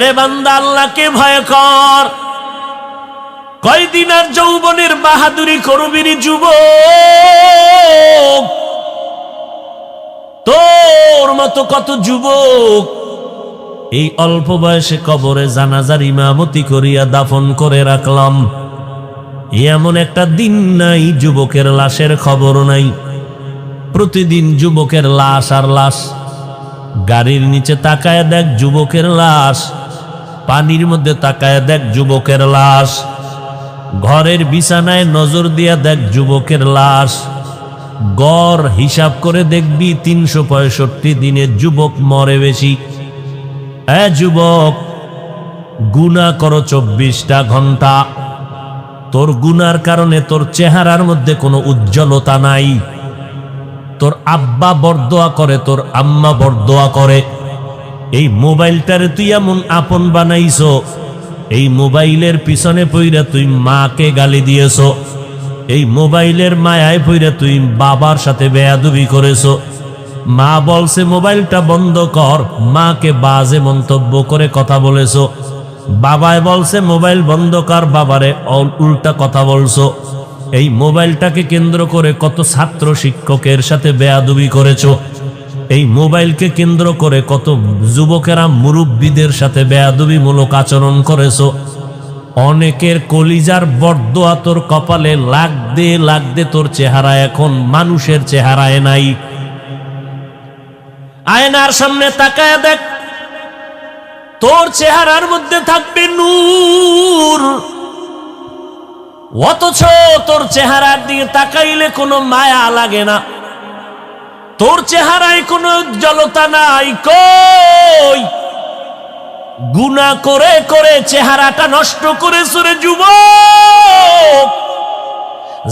রে বান্দা, আল্লাহকে ভয় কর। কয়দিন আর যৌবনের বাহাদুরি করবি রে যুবক? তোর মতো কত যুবক এই অল্প বয়সে কবরে জানাজার ইমামতি করিয়া দাফন করে রাখলাম। এমন একটা দিন নাই যুবকের লাশের খবর নাই। প্রতিদিন যুবকের লাশ আর লাশ। গাড়ির নিচে তাকায় দেখ যুবকের লাশ, পানির মধ্যে তাকায় দেখ যুবকের লাশ, ঘরের বিছানায় নজর দিয়া দেখ যুবকের লাশ। গড় হিসাব করে দেখবি 365 দিনে যুবক মরে বেশি। যুবক, গুনাহ করো 24টা ঘন্টা। তোর গুনার কারণে তোর চেহারার মধ্যে কোনো উজ্জ্বলতা নাই। তোর আব্বা বরদোয়া করে, তোর আম্মা বরদোয়া করে। এই মোবাইলটারে তুই এমন আপন বানাইছো, এই মোবাইলের পিছনে পইরা তুই মাকে গালি দিয়েছ, এই মোবাইলের মায়ায় পইরা তুই বাবার সাথে বেয়াদবি করেছো। মা বলছে মোবাইলটা বন্ধ কর, মাকে বাজে মন্তব্য করে কথা বলেছো। বাবায় বলছে মোবাইল বন্ধ কর, বাবারে উল্টা কথা বলছো। এই মোবাইলটাকে কেন্দ্র করে কত ছাত্র শিক্ষকের সাথে বেয়াদবি করেছো। এই মোবাইলকে কেন্দ্র করে কত যুবকেরা মুরব্বীদের সাথে বেয়াদবিমূলক আচরণ করেছো। অনেকের কলিজার বরদোয়া তোর কপালে লাগতে লাগতে তোর চেহারা এখন মানুষের চেহারায় নাই। আয়নার সামনে তাকায় দেখ, তোর চেহারার মধ্যে থাকবে নূর, অথচ তোর চেহারার দিকে তাকাইলে কোনো মায়া লাগে না। তোর চেহারায় কোনো উজ্জ্বলতা নাই। কই গুনাহ করে করে চেহারাটা নষ্ট করেছো রে যুবক।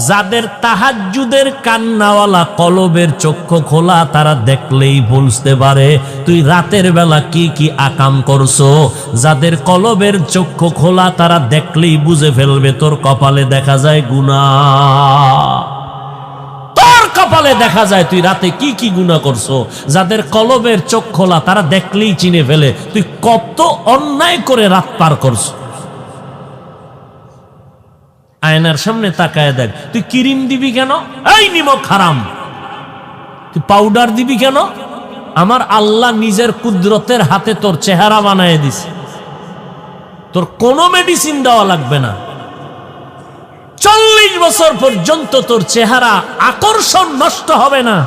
যাদের তাহাজ্জুদের কান্নাওয়ালা কলবের চক্ষু খোলা, তারা দেখলেই বুঝতে পারে তুই রাতের বেলা কি কি আকাম করছো। যাদের কলবের চক্ষু খোলা, তারা দেখলেই বুঝে ফেলবে তোর কপালে দেখা যায় গুনাহ, তোর কপালে দেখা যায় তুই রাতে কি কি গুনাহ করছো। যাদের কলবের চোখ খোলা, তারা দেখলেই চিনে ফেলে তুই কত অন্যায় করে রাত পার করছো। আয়নার সামনে তাকায় দেখ, তুই ক্রিম দিবি কেন? এই নিমক হারাম। তুই পাউডার দিবি কেন? আমার আল্লাহ নিজের কুদরতের হাতে তোর চেহারা বানায় দিছে, তোর কোনো মেডিসিন দেওয়া লাগবে না। 40 বছর পর্যন্ত তোর চেহারা আকর্ষণ নষ্ট হবে না।